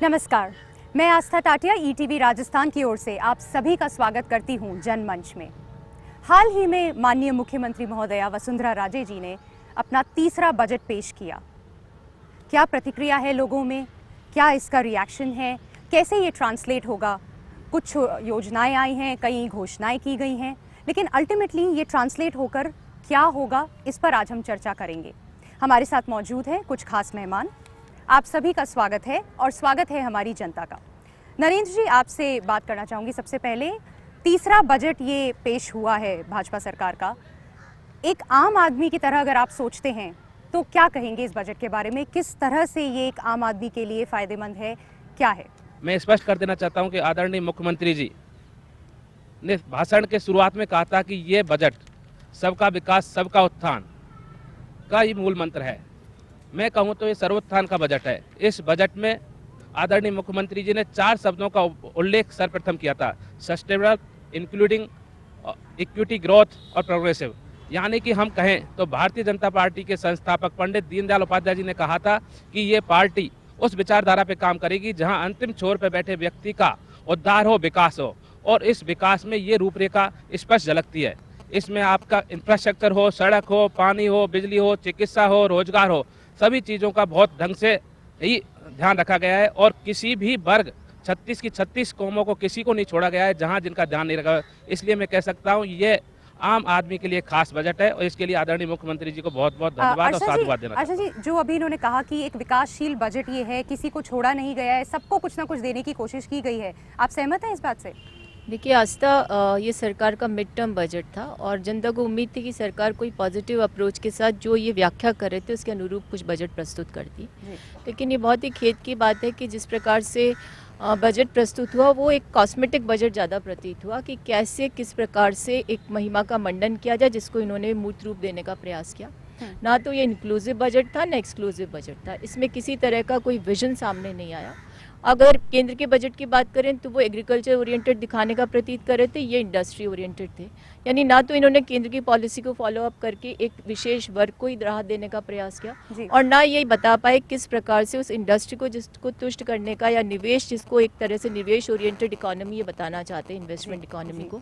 नमस्कार, मैं आस्था टाटिया ईटीवी राजस्थान की ओर से आप सभी का स्वागत करती हूं जनमंच में। हाल ही में माननीय मुख्यमंत्री महोदया वसुंधरा राजे जी ने अपना तीसरा बजट पेश किया। क्या प्रतिक्रिया है लोगों में, क्या इसका रिएक्शन है, कैसे ये ट्रांसलेट होगा? कुछ योजनाएं आई हैं, कई घोषणाएं की गई हैं, लेकिन अल्टीमेटली ये ट्रांसलेट होकर क्या होगा, इस पर आज हम चर्चा करेंगे। हमारे साथ मौजूद हैं कुछ खास मेहमान। आप सभी का स्वागत है और स्वागत है हमारी जनता का। नरेंद्र जी, आपसे बात करना चाहूँगी। सबसे पहले तीसरा बजट ये पेश हुआ है भाजपा सरकार का। एक आम आदमी की तरह अगर आप सोचते हैं तो क्या कहेंगे इस बजट के बारे में? किस तरह से ये एक आम आदमी के लिए फ़ायदेमंद है, क्या है? मैं स्पष्ट कर देना चाहता हूं कि आदरणीय मुख्यमंत्री जी ने भाषण के शुरुआत में कहा था कि ये बजट सबका विकास सबका उत्थान का ही मूल मंत्र है। मैं कहूं तो ये सर्वोत्थान का बजट है। इस बजट में आदरणीय मुख्यमंत्री जी ने 4 शब्दों का उल्लेख सर्वप्रथम किया था: सस्टेनेबल, इंक्लूडिंग, इक्विटी, ग्रोथ और प्रोग्रेसिव। यानी कि हम कहें तो भारतीय जनता पार्टी के संस्थापक पंडित दीनदयाल उपाध्याय जी ने कहा था कि ये पार्टी उस विचारधारा पे काम करेगी जहां अंतिम छोर पे बैठे व्यक्ति का उद्धार हो, विकास हो, और इस विकास में ये रूपरेखा स्पष्ट झलकती है। इसमें आपका इंफ्रास्ट्रक्चर हो, सड़क हो, पानी हो, बिजली हो, चिकित्सा हो, रोजगार हो, सभी चीज़ों का बहुत ढंग से ही ध्यान रखा गया है और किसी भी वर्ग 36 की 36 कौमों को किसी को नहीं छोड़ा गया है जहां जिनका ध्यान नहीं रखा। इसलिए मैं कह सकता हूं ये आम आदमी के लिए खास बजट है और इसके लिए आदरणीय मुख्यमंत्री जी को बहुत बहुत धन्यवाद और साधुवाद देना। अच्छा जी, जो अभी इन्होंने कहा कि एक विकासशील बजट ये है, किसी को छोड़ा नहीं गया है, सबको कुछ ना कुछ देने की कोशिश की गई है, आप सहमत हैं इस बात से? देखिए आस्था, ये सरकार का मिड टर्म बजट था और जनता को उम्मीद थी कि सरकार कोई पॉजिटिव अप्रोच के साथ जो ये व्याख्या कर रहे थे उसके अनुरूप कुछ बजट प्रस्तुत करती। लेकिन ये बहुत ही खेद की बात है कि जिस प्रकार से बजट प्रस्तुत हुआ वो एक कॉस्मेटिक बजट ज़्यादा प्रतीत हुआ कि कैसे किस प्रकार से एक महिमा का मंडन किया जाए जिसको इन्होंने मूर्त रूप देने का प्रयास किया। ना तो ये इंक्लूसिव बजट था ना एक्सक्लूसिव बजट था, इसमें किसी तरह का कोई विजन सामने नहीं आया। अगर केंद्र के बजट की बात करें तो वो एग्रीकल्चर ओरिएंटेड दिखाने का प्रतीत कर रहे थे, ये इंडस्ट्री ओरिएंटेड थे। यानी ना तो इन्होंने केंद्र की पॉलिसी को फॉलो अप करके एक विशेष वर्ग को ही राहत देने का प्रयास किया और ना ये बता पाए किस प्रकार से उस इंडस्ट्री को जिसको तुष्ट करने का या निवेश जिसको एक तरह से निवेश ओरिएंटेड इकोनॉमी ये बताना चाहते हैं, इन्वेस्टमेंट इकोनॉमी को,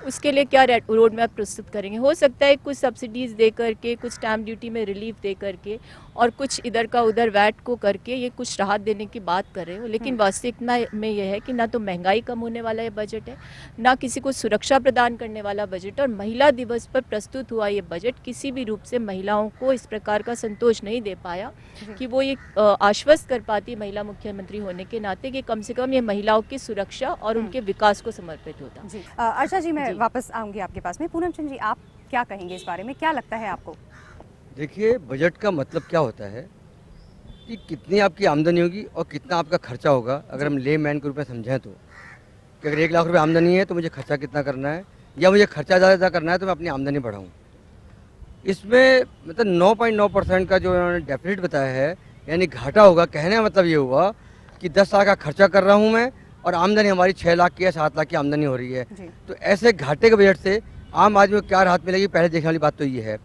उसके लिए क्या रोड मैप प्रस्तुत करेंगे। हो सकता है कुछ सब्सिडीज़ दे करके, कुछ स्टैम्प ड्यूटी में रिलीफ दे करके और कुछ इधर का उधर वैट को करके ये कुछ राहत देने की बात कर रहे हो, लेकिन वास्तविकता में यह है कि ना तो महंगाई कम होने वाला ये बजट है, ना किसी को सुरक्षा प्रदान करने वाला बजट। और महिला दिवस पर प्रस्तुत हुआ ये बजट किसी भी रूप से महिलाओं को इस प्रकार का संतोष नहीं दे पाया कि वो ये आश्वस्त कर पाती महिला मुख्यमंत्री होने के नाते कि कम से कम ये महिलाओं की सुरक्षा और उनके विकास को समर्पित होता। अर्चा जी, मैं वापस आऊँगी आपके पास में। पूनम चंद जी, आप क्या कहेंगे इस बारे में, क्या लगता है आपको? देखिए, बजट का मतलब क्या होता है कि कितनी आपकी आमदनी होगी और कितना आपका खर्चा होगा। अगर हम ले मैन के रूप में समझें तो कि अगर 1 लाख रुपए आमदनी है तो मुझे खर्चा कितना करना है, या मुझे खर्चा ज़्यादा करना है तो मैं अपनी आमदनी बढ़ाऊँ। इसमें मतलब 9.9% का जो उन्होंने डेफिसिट बताया है, यानी घाटा होगा। कहने का मतलब ये हुआ कि 10 लाख का खर्चा कर रहा हूँ मैं और आमदनी हमारी 6 लाख की या 7 लाख की आमदनी हो रही है। तो ऐसे घाटे के बजट से आम आदमी को क्या राहत मिलेगी, पहले देखने वाली बात तो ये है।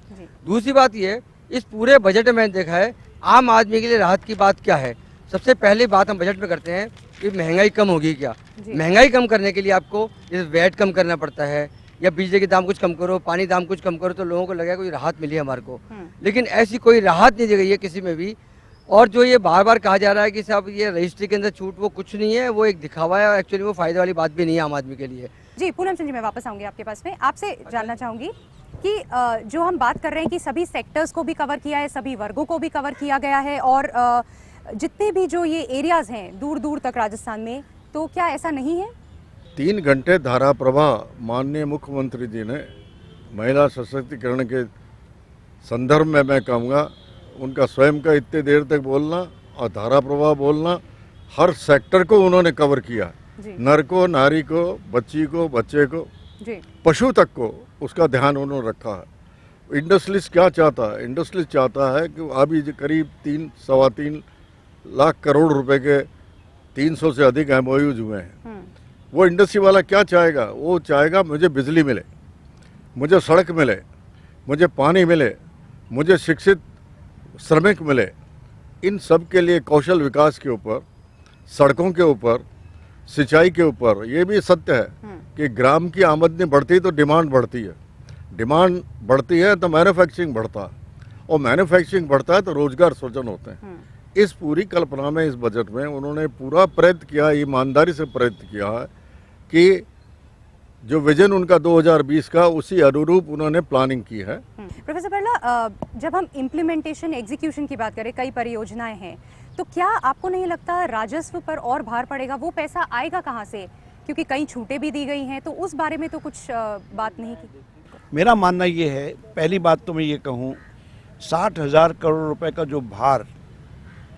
दूसरी बात ये, इस पूरे बजट में मैंने देखा है आम आदमी के लिए राहत की बात क्या है। सबसे पहली बात हम बजट में करते हैं कि महंगाई कम होगी क्या। महंगाई कम करने के लिए आपको जैसे वैट कम करना पड़ता है, या बिजली के दाम कुछ कम करो, पानी दाम कुछ कम करो, तो लोगों को लगेगा कोई राहत मिली हमारे को। लेकिन ऐसी कोई राहत नहीं दी गई है किसी में भी। और जो ये बार बार कहा जा रहा है कि साहब ये रजिस्ट्री के अंदर छूट, वो कुछ नहीं है, वो एक दिखावा है और एक्चुअली वो फायदे वाली बात भी नहीं है आम आदमी के लिए। जी पूनम चंद जी, मैं वापस आऊँगी आपके पास में। आपसे जानना चाहूँगी कि जो हम बात कर रहे हैं कि सभी सेक्टर्स को भी कवर किया है, सभी वर्गों को भी कवर किया गया है, और जितने भी जो ये एरियाज़ हैं दूर दूर तक राजस्थान में, तो क्या ऐसा नहीं है? 3 घंटे धारा प्रवाह माननीय मुख्यमंत्री जी ने महिला सशक्तिकरण के संदर्भ में मैं कहूँगा उनका स्वयं का इतने देर तक बोलना और धारा प्रवाह बोलना, हर सेक्टर को उन्होंने कवर किया। नर को, नारी को, बच्ची को, बच्चे को, पशु तक को उसका ध्यान उन्होंने रखा है। इंडस्ट्रियलिस्ट क्या चाहता है? इंडस्ट्रियलिस्ट चाहता है कि अभी करीब 3-3.25 लाख करोड़ रुपए के 300 से अधिक MOUs हुए हैं। वो इंडस्ट्री वाला क्या चाहेगा? वो चाहेगा मुझे बिजली मिले, मुझे सड़क मिले, मुझे पानी मिले, मुझे शिक्षित श्रमिक मिले। इन सब के लिए कौशल विकास के ऊपर सड़कों के ऊपर, सिंचाई के ऊपर। ये भी सत्य है कि ग्राम की आमदनी बढ़ती है तो डिमांड बढ़ती है, डिमांड बढ़ती है तो मैन्युफैक्चरिंग बढ़ता है, और मैन्युफैक्चरिंग बढ़ता है तो रोजगार सृजन होते हैं। इस पूरी कल्पना में इस बजट में उन्होंने पूरा प्रयत्न किया, ईमानदारी से प्रयत्न किया है कि जो विजन उनका 2020 का, उसी अनुरूप उन्होंने प्लानिंग की है। प्रोफेसर बिरला, जब हम इम्प्लीमेंटेशन एग्जीक्यूशन की बात करें, कई परियोजनाएं हैं, तो क्या आपको नहीं लगता राजस्व पर और भार पड़ेगा? वो पैसा आएगा कहाँ से? क्योंकि कई छूटें भी दी गई हैं, तो उस बारे में तो कुछ बात नहीं की। मेरा मानना ये है, पहली बात तो मैं ये कहूँ, 60,000 करोड़ रुपए का जो भार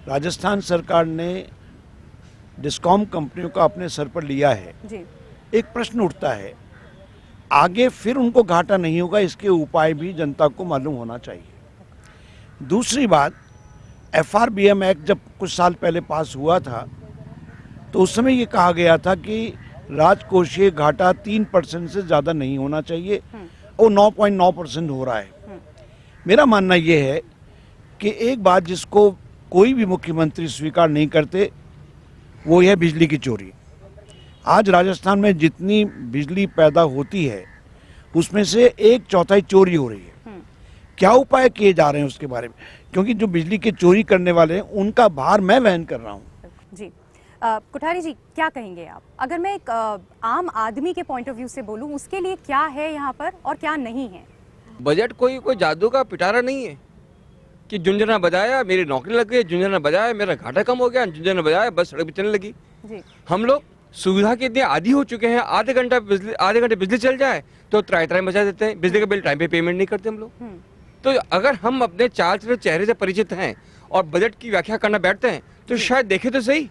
राजस्थान सरकार ने डिस्कॉम कंपनियों का अपने सर पर लिया है जी। एक प्रश्न उठता है, आगे फिर उनको घाटा नहीं होगा, इसके उपाय भी जनता को मालूम होना चाहिए। दूसरी बात, FRBM एक्ट जब कुछ साल पहले पास हुआ था तो उस समय ये कहा गया था कि राजकोषीय घाटा 3% से ज़्यादा नहीं होना चाहिए, और 9.9% हो रहा है। मेरा मानना ये है कि एक बात जिसको कोई भी मुख्यमंत्री स्वीकार नहीं करते, वो है बिजली की चोरी। आज राजस्थान में जितनी बिजली पैदा होती है उसमें से 1/4 चोरी हो रही है। क्या उपाय किए जा रहे हैं उसके बारे में? क्योंकि जो बिजली की चोरी करने वाले हैं उनका भार मैं वहन कर रहा हूँ। जी, कोठारी जी क्या कहेंगे आप? अगर मैं एक आम आदमी के पॉइंट ऑफ व्यू से बोलूँ, उसके लिए क्या है यहाँ पर और क्या नहीं है? बजट कोई जादू का पिटारा नहीं है कि झुंझुना बजाया मेरी नौकरी लग गई, झुंझुना बजाया मेरा घाटा कम हो गया, झुंझुना बजाया बस सड़क भी चलने लगी। जी। हम लोग सुविधा के इतने आदी हो चुके हैं, आधे घंटे बिजली चल जाए तो त्राई बजा देते हैं, बिजली का बिल टाइम पे पेमेंट नहीं करते हम लोग। तो अगर हम अपने चाल चेहरे से परिचित हैं और बजट की व्याख्या करना बैठते हैं तो शायद देखें तो सही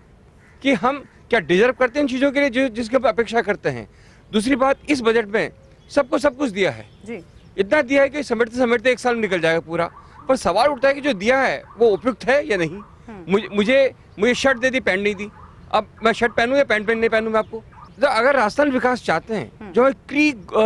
कि हम क्या डिजर्व करते हैं इन चीज़ों के लिए जिसकी हम अपेक्षा करते हैं। दूसरी बात, इस बजट में सबको सब कुछ दिया है जी। इतना दिया है कि समेटते समेटते 1 साल में निकल जाएगा पूरा, पर सवाल उठता है कि जो दिया है वो उपयुक्त है या नहीं। मुझे शर्ट दे दी, पैंट नहीं दी, अब मैं शर्ट पहनूं या पैंट नहीं पहनूं मैं आपको? तो अगर राजस्थान विकास चाहते हैं, जो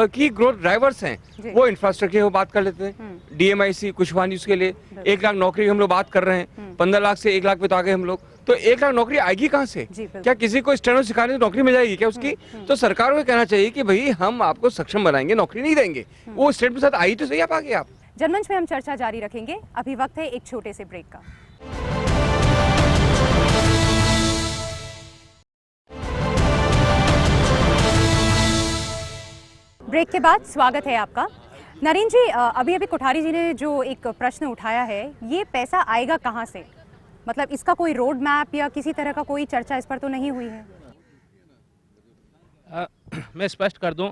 की ग्रोथ ड्राइवर्स हैं, वो इंफ्रास्ट्रक्चर की बात कर लेते हैं। DMIC कुछ हुआ नहीं उसके लिए, 1 लाख नौकरी हम लोग बात कर रहे हैं, 15 लाख से 1 लाख पे तो आ गए हम लोग। तो 1 लाख नौकरी आएगी कहाँ से? क्या किसी को स्टेनो सिखाने से नौकरी मिल जाएगी क्या उसकी? तो सरकार को कहना चाहिए कि भाई हम आपको सक्षम बनाएंगे, नौकरी नहीं देंगे। वो स्टेट के साथ आई तो सही आप आगे। आप जनमंच में हम चर्चा जारी रखेंगे, अभी वक्त है एक छोटे से ब्रेक का। ब्रेक के बाद स्वागत है आपका। नरेंद्र जी, अभी कोठारी जी ने जो एक प्रश्न उठाया है, ये पैसा आएगा कहाँ से? मतलब इसका कोई रोड मैप या किसी तरह का कोई चर्चा इस पर तो नहीं हुई है? मैं स्पष्ट कर दूं,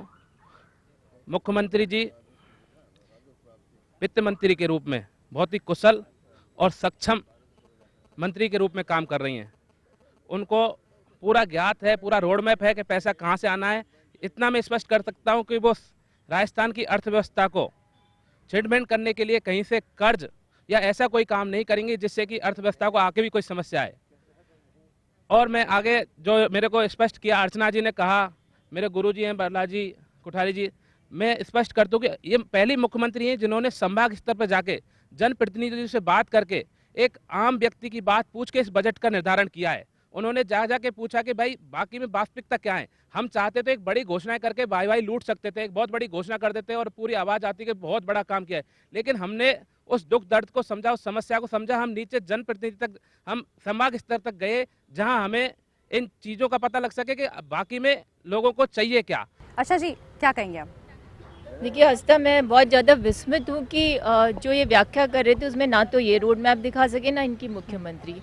मुख्यमंत्री जी वित्त मंत्री के रूप में बहुत ही कुशल और सक्षम मंत्री के रूप में काम कर रही हैं। उनको पूरा ज्ञात है, पूरा रोड मैप है कि पैसा कहाँ से आना है। इतना मैं स्पष्ट कर सकता हूं कि वो राजस्थान की अर्थव्यवस्था को छिड़मेंट करने के लिए कहीं से कर्ज या ऐसा कोई काम नहीं करेंगे जिससे कि अर्थव्यवस्था को आगे भी कोई समस्या आए। और मैं आगे जो मेरे को स्पष्ट किया, अर्चना जी ने कहा, मेरे गुरुजी हैं बिरला जी, कोठारी जी, मैं स्पष्ट कर दूं कि ये पहली मुख्यमंत्री हैं जिन्होंने संभाग स्तर पर जाके जनप्रतिनिधियों से बात करके एक आम व्यक्ति की बात पूछ के इस बजट का निर्धारण किया है। उन्होंने जाके पूछा कि भाई बाकी में वास्तविकता क्या है। हम चाहते थे एक बड़ी घोषणा करके भाई लूट सकते थे, एक बहुत बड़ी घोषणा कर देते और पूरी आवाज़ आती कि बहुत बड़ा काम किया है, लेकिन हमने उस दुख दर्द को समझा, उस समस्या को समझा। हम नीचे जनप्रतिनिधि तक, हम संभाग स्तर तक गए जहां हमें इन चीज़ों का पता लग सके कि बाकी में लोगों को चाहिए क्या। अच्छा जी, क्या कहेंगे आप? देखिए हस्ता, मैं बहुत ज़्यादा विस्मित हूँ कि जो ये व्याख्या कर रहे थे उसमें ना तो ये रोड मैप दिखा सके ना इनकी मुख्यमंत्री।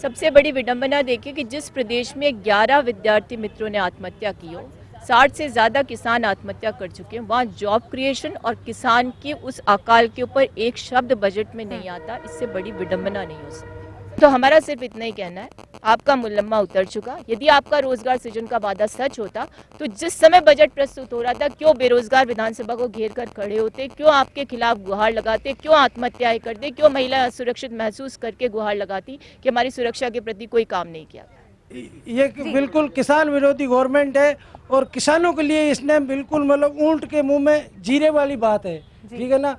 सबसे बड़ी विडंबना देखिए कि जिस प्रदेश में 11 विद्यार्थी मित्रों ने आत्महत्या की हो, 60 से ज़्यादा किसान आत्महत्या कर चुके हैं, वहाँ जॉब क्रिएशन और किसान की उस अकाल के ऊपर एक शब्द बजट में नहीं आता। इससे बड़ी विडंबना नहीं हो सकती। तो हमारा सिर्फ इतना ही कहना है, आपका मुलम्मा उतर चुका। यदि आपका रोजगार सृजन का वादा सच होता तो जिस समय बजट प्रस्तुत हो रहा था, क्यों बेरोजगार विधानसभा को घेर कर खड़े होते, क्यों आपके खिलाफ गुहार लगाते, क्यों आत्महत्याएं करते, क्यों महिला असुरक्षित महसूस करके गुहार लगाती कि हमारी सुरक्षा के प्रति कोई काम नहीं किया। ये बिल्कुल किसान विरोधी गवर्नमेंट है और किसानों के लिए इसने बिल्कुल मतलब ऊंट के मुंह में जीरे वाली बात है, ठीक है ना।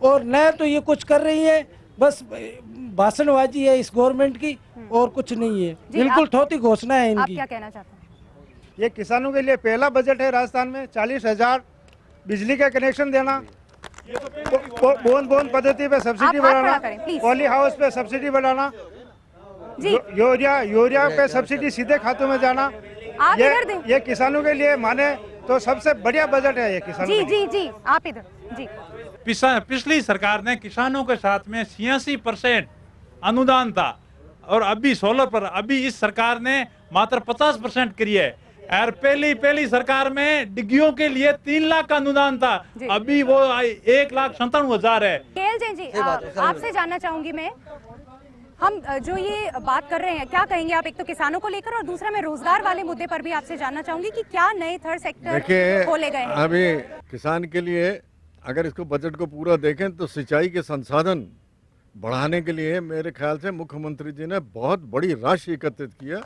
और न तो ये कुछ कर रही है, बस भाषणबाजी है इस गवर्नमेंट की और कुछ नहीं है। जी, बिल्कुल आप- थोथी घोषणा है आप इनकी। क्या कहना चाहते हैं? ये किसानों के लिए पहला बजट है राजस्थान में। 40,000 बिजली का कनेक्शन देना, बूंद बूंद पद्धति पे सब्सिडी आप हाथ खड़ा बढ़ाना, करें, प्लीज। पॉली हाउस पे सब्सिडी बढ़ाना, जी यूरिया पे सब्सिडी सीधे खातों में जाना। आप इधर दें। ये किसानों के लिए माने तो सबसे बढ़िया बजट है ये किसानों जी के लिए। जी जी आप इधर जी। पिछली सरकार ने किसानों के साथ में 86% अनुदान था और अभी सोलर पर अभी इस सरकार ने मात्र 50% करी है। और पहली सरकार में डिग्गियों के लिए 3 लाख का अनुदान था, जी। अभी वो 1,97,000 है। केएल जैन जी, आपसे जानना चाहूंगी मैं, हम जो ये बात कर रहे हैं, क्या कहेंगे आप? एक तो किसानों को लेकर और दूसरा मैं रोजगार वाले मुद्दे पर भी आपसे जानना चाहूंगी कि क्या नए थर्ड सेक्टर देखिए, खोले गए हैं? अभी किसान के लिए अगर इसको बजट को पूरा देखें तो सिंचाई के संसाधन बढ़ाने के लिए मेरे ख्याल से मुख्यमंत्री जी ने बहुत बड़ी राशि एकत्रित किया।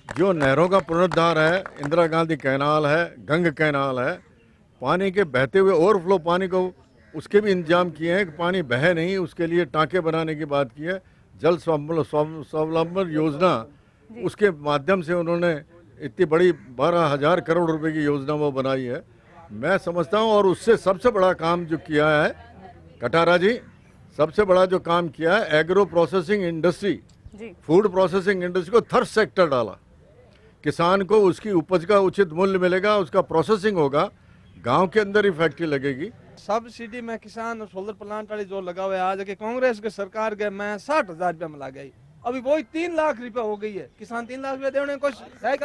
जो नहरों का पुनरुद्धार है, इंदिरा गांधी कैनाल है, गंग कैनाल है, पानी के बहते हुए ओवरफ्लो पानी को उसके भी इंतजाम किए हैं कि पानी बहे नहीं, उसके लिए टाँके बनाने की बात की है। जल स्वावलंबन योजना, उसके माध्यम से उन्होंने इतनी बड़ी 12,000 करोड़ रुपए की योजना वो बनाई है। मैं समझता हूँ, और उससे सबसे बड़ा काम जो किया है कटारा जी, सबसे बड़ा जो काम किया है एग्रो प्रोसेसिंग इंडस्ट्री, जी फूड प्रोसेसिंग इंडस्ट्री को थर्ड सेक्टर डाला। किसान को उसकी उपज का उचित मूल्य मिलेगा, उसका प्रोसेसिंग होगा, गांव के अंदर ही फैक्ट्री लगेगी। सब्सिडी में किसान और सोलर प्लांट वाली जो लगा हुआ है, आज के कांग्रेस के सरकार के मैं 60,000 रुपया मिला गई, अभी वही 3 लाख रुपया हो गई है। किसान 3 लाख रुपया देने को है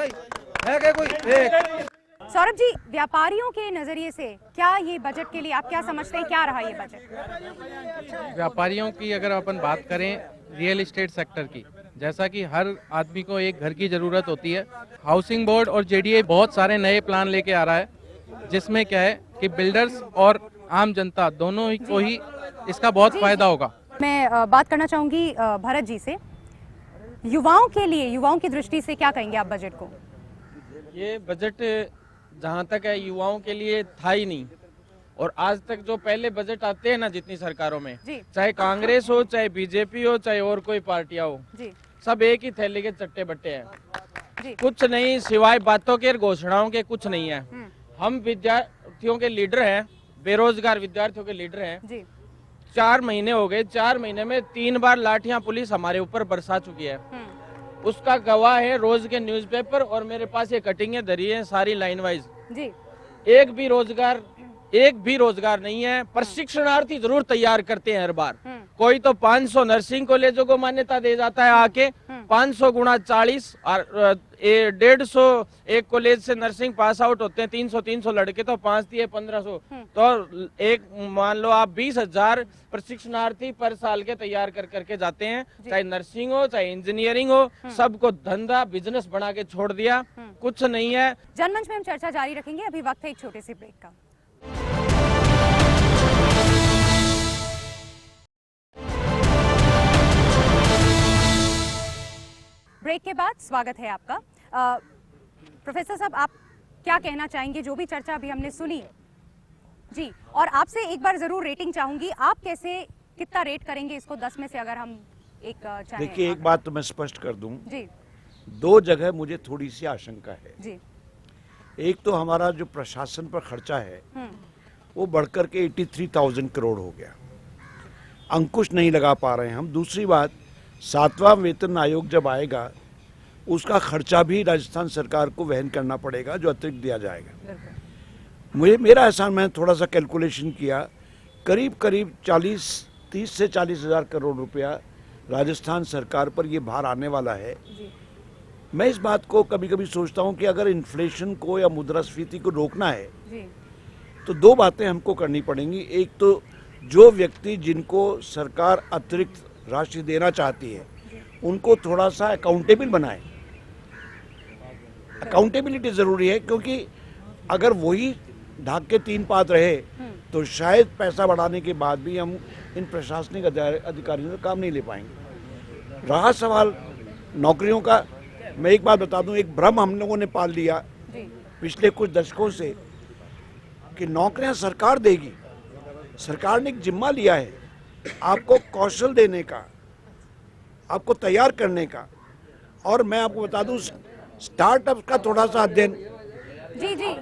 क्या कोई? एक सौरभ जी, व्यापारियों के नजरिए से क्या ये बजट के लिए आप क्या समझते हैं, क्या रहा ये बजट? व्यापारियों की अगर अपन बात करें, रियल एस्टेट सेक्टर की, जैसा कि हर आदमी को एक घर की ज़रूरत होती है, हाउसिंग बोर्ड और जेडीए बहुत सारे नए प्लान लेके आ रहा है, जिसमें क्या है कि बिल्डर्स और आम जनता दोनों ही को ही इसका बहुत फायदा होगा। मैं बात करना चाहूंगी भरत जी से, युवाओं के लिए, युवाओं की दृष्टि से क्या कहेंगे आप बजट को? ये बजट जहाँ तक है युवाओं के लिए था ही नहीं, और आज तक जो पहले बजट आते हैं ना जितनी सरकारों में, जी चाहे कांग्रेस हो, चाहे बीजेपी हो, चाहे और कोई पार्टियां हो, जी सब एक ही थैले के चट्टे बट्टे हैं। जी कुछ नहीं सिवाय बातों के, घोषणाओं के, कुछ नहीं है। हम विद्यार्थियों के लीडर हैं, बेरोजगार विद्यार्थियों के लीडर हैं। जी 4 महीने हो गए, 4 महीने में 3 बार लाठियां पुलिस हमारे ऊपर बरसा चुकी है। उसका गवाह है रोज के न्यूज़पेपर, और मेरे पास ये कटिंगें धरी है सारी लाइन वाइज। जी एक भी रोजगार नहीं है। प्रशिक्षणार्थी जरूर तैयार करते हैं हर बार, कोई तो 500 नर्सिंग कॉलेजों को मान्यता दे जाता है आके, 500 गुणा 40 और 150 एक कॉलेज से नर्सिंग पास आउट होते हैं, 300 लड़के, तो 5 दिए 1500, तो एक मान लो आप 20,000 प्रशिक्षणार्थी पर साल के तैयार करके जाते हैं। चाहे नर्सिंग हो, चाहे इंजीनियरिंग हो, सबको धंधा बिजनेस बना के छोड़ दिया, कुछ नहीं है। जनमंच में हम चर्चा जारी रखेंगे, अभी वक्त है एक छोटे से ब्रेक का। ब्रेक के बाद स्वागत है आपका। प्रोफेसर साहब, आप क्या कहना चाहेंगे जो भी चर्चा अभी हमने सुनी? जी, और आपसे एक बार जरूर रेटिंग चाहूंगी, आप कैसे, कितना रेट करेंगे इसको 10 में से, अगर हम एक चाहें? देखिए, एक बात तो मैं स्पष्ट कर दूं, जी 2 जगह मुझे थोड़ी सी आशंका है। जी एक तो हमारा जो प्रशासन पर खर्चा है वो बढ़कर के 83,000 करोड़ हो गया, अंकुश नहीं लगा पा रहे हैं हम। दूसरी बात, 7वां वेतन आयोग जब आएगा उसका खर्चा भी राजस्थान सरकार को वहन करना पड़ेगा, जो अतिरिक्त दिया जाएगा। मेरा ऐसा, मैं थोड़ा सा कैलकुलेशन किया, करीब 30 से 40,000 करोड़ रुपया राजस्थान सरकार पर ये भार आने वाला है। मैं इस बात को कभी कभी सोचता हूँ कि अगर इन्फ्लेशन को या मुद्रास्फीति को रोकना है तो 2 बातें हमको करनी पड़ेंगी। एक तो जो व्यक्ति जिनको सरकार अतिरिक्त राशि देना चाहती है उनको थोड़ा सा अकाउंटेबल बनाए। अकाउंटेबिलिटी ज़रूरी है, क्योंकि अगर वही ढाक के 3 पात रहे तो शायद पैसा बढ़ाने के बाद भी हम इन प्रशासनिक अधिकारियों से काम नहीं ले पाएंगे। रहा सवाल नौकरियों का, मैं एक बात बता दूं, एक भ्रम हम लोगों ने पाल लिया पिछले कुछ दशकों से कि नौकरियां सरकार देगी। सरकार ने एक जिम्मा लिया है आपको कौशल देने का, आपको तैयार करने का। और मैं आपको बता दूं, स्टार्टअप्स का थोड़ा सा अध्ययन, जी जी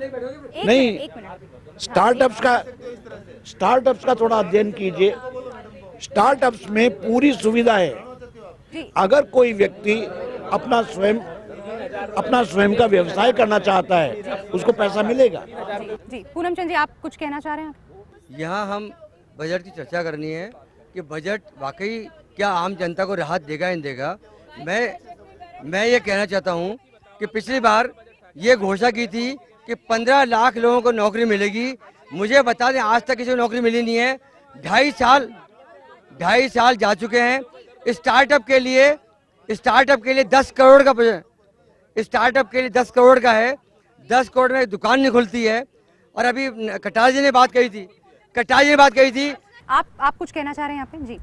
नहीं, एक मिनट स्टार्टअप्स का थोड़ा अध्ययन कीजिए। स्टार्टअप्स में पूरी सुविधा है। जी अगर कोई व्यक्ति अपना स्वयं का व्यवसाय करना चाहता है, उसको पैसा मिलेगा। जी पूनम चंद जी, आप कुछ कहना चाह रहे हैं? यहाँ हम बजट की चर्चा करनी है कि बजट वाकई क्या आम जनता को राहत देगा या नहीं देगा। मैं ये कहना चाहता हूँ कि पिछली बार ये घोषणा की थी कि 15 लाख लोगों को नौकरी मिलेगी। मुझे बता दें, आज तक किसी को नौकरी मिली नहीं है। 2.5 साल जा चुके हैं। स्टार्टअप के लिए 10 करोड़ का बजट, स्टार्टअप के लिए 10 करोड़ का है। 10 करोड़ में दुकान नहीं खुलती है। और अभी कटारिया जी ने बात कही थी। आप कुछ कहना चाह रहे हैं यहाँ पे? जी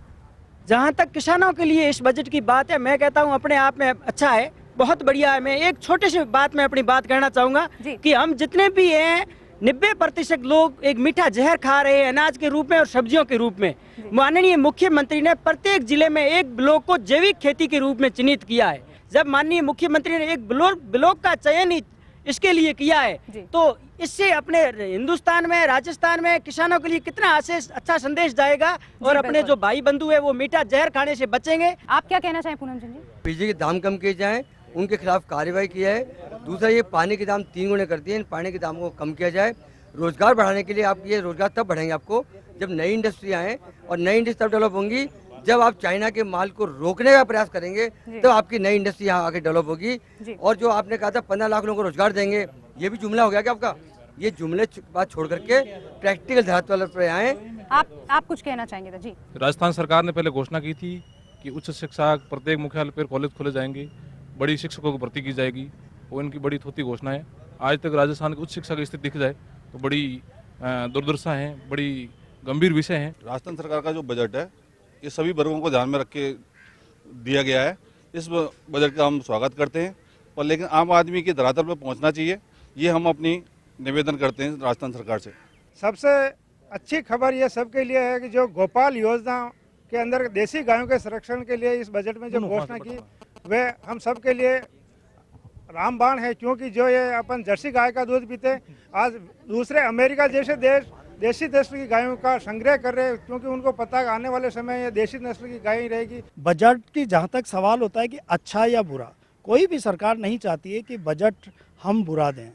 जहाँ तक किसानों के लिए इस बजट की बात है, मैं कहता हूँ अपने आप में अच्छा है, बहुत बढ़िया है। मैं एक छोटे से बात में अपनी बात कहना चाहूँगा कि हम जितने भी हैं 90% लोग एक मीठा जहर खा रहे हैं अनाज के रूप में और सब्जियों के रूप में। माननीय मुख्यमंत्री ने प्रत्येक जिले में एक ब्लॉक को जैविक खेती के रूप में चिन्हित किया है। जब माननीय मुख्यमंत्री ने एक ब्लॉक का चयन ही इसके लिए किया है, तो इससे अपने हिंदुस्तान में, राजस्थान में किसानों के लिए कितना अच्छा संदेश जाएगा और अपने जो भाई बंधु है वो मीठा जहर खाने से बचेंगे। आप क्या कहना चाहें पूनम चंद जी? बिजली के दाम कम किए जाएं, उनके खिलाफ कार्रवाई की है। दूसरा, ये पानी के दाम 3 गुने कर दिए, इन पानी के दाम को कम किया जाए। रोजगार बढ़ाने के लिए आप ये रोजगार तब बढ़ेंगे आपको जब नई इंडस्ट्री आए, और नई इंडस्ट्री तब डेवलप होंगी जब आप चाइना के माल को रोकने का प्रयास करेंगे, तो आपकी नई इंडस्ट्री यहाँ आगे डेवलप होगी। और जो आपने कहा था 15 लाख लोगों को रोजगार देंगे, ये भी जुमला हो गया क्या आपका? ये जुमले बात छोड़ करके प्रैक्टिकल धरातल पर आए। आप कुछ कहना चाहेंगे? जी राजस्थान सरकार ने पहले घोषणा की थी कि उच्च शिक्षा प्रत्येक मुख्यालय पर कॉलेज खोले जाएंगे, बड़ी शिक्षकों को भर्ती की जाएगी, और इनकी बड़ी थोथी घोषणा है। आज तक राजस्थान की उच्च शिक्षा की स्थिति देखी जाए तो बड़ी दुर्दशा है, बड़ी गंभीर विषय है। राजस्थान सरकार का जो बजट है ये सभी वर्गों को ध्यान में रख के दिया गया है। इस बजट का हम स्वागत करते हैं, पर लेकिन आम आदमी की धरातल पर पहुंचना चाहिए, ये हम अपनी निवेदन करते हैं राजस्थान सरकार से। सबसे अच्छी खबर ये सबके लिए है कि जो गोपाल योजना के अंदर देसी गायों के संरक्षण के लिए इस बजट में जो घोषणा की, वे हम सब के लिए रामबाण है। क्योंकि जो ये अपन जर्सी गाय का दूध पीते, आज दूसरे अमेरिका जैसे देश देसी नस्ल की गायों का संग्रह कर रहे हैं, क्योंकि उनको पता है आने वाले समय ये देसी नस्ल की गाय ही रहेगी। बजट की जहाँ तक सवाल होता है कि अच्छा या बुरा, कोई भी सरकार नहीं चाहती है कि बजट हम बुरा दें।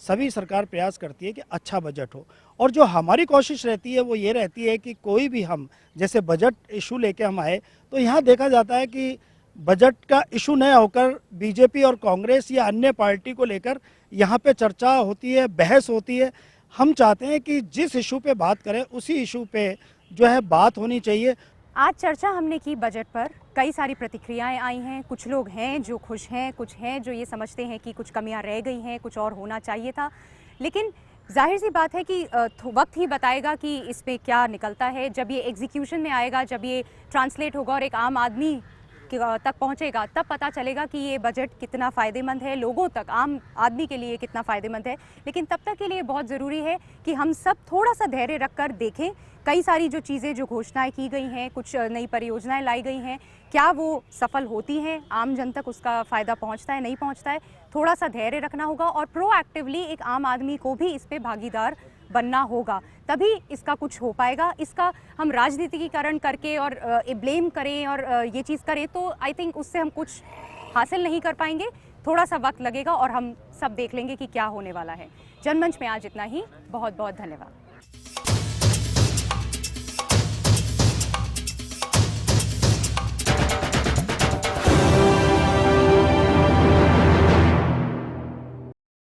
सभी सरकार प्रयास करती है कि अच्छा बजट हो। और जो हमारी कोशिश रहती है वो ये रहती है कि कोई भी हम जैसे बजट इशू लेके हम आए, तो यहाँ देखा जाता है कि बजट का इशू न होकर बीजेपी और कांग्रेस या अन्य पार्टी को लेकर यहाँ पे चर्चा होती है, बहस होती है। हम चाहते हैं कि जिस इशू पे बात करें उसी इशू पे जो है बात होनी चाहिए। आज चर्चा हमने की बजट पर, कई सारी प्रतिक्रियाएं आई हैं। कुछ लोग हैं जो खुश हैं, कुछ हैं जो ये समझते हैं कि कुछ कमियां रह गई हैं, कुछ और होना चाहिए था। लेकिन जाहिर सी बात है कि वक्त ही बताएगा कि इस पे क्या निकलता है। जब ये एग्जीक्यूशन में आएगा, जब ये ट्रांसलेट होगा और एक आम आदमी तक पहुंचेगा, तब पता चलेगा कि ये बजट कितना फ़ायदेमंद है, लोगों तक, आम आदमी के लिए कितना फ़ायदेमंद है। लेकिन तब तक के लिए बहुत ज़रूरी है कि हम सब थोड़ा सा धैर्य रखकर देखें। कई सारी जो चीज़ें, जो घोषणाएं की गई हैं, कुछ नई परियोजनाएं लाई गई हैं, क्या वो सफल होती हैं, आम जन तक उसका फ़ायदा पहुंचता है, नहीं पहुंचता है। थोड़ा सा धैर्य रखना होगा और प्रोएक्टिवली एक आम आदमी को भी इस पे भागीदार बनना होगा, तभी इसका कुछ हो पाएगा। इसका हम राजनीतिकीकरण करके और ब्लेम करें और ये चीज़ करें तो आई थिंक उससे हम कुछ हासिल नहीं कर पाएंगे। थोड़ा सा वक्त लगेगा और हम सब देख लेंगे कि क्या होने वाला है। जनमंच में आज इतना ही। बहुत बहुत धन्यवाद।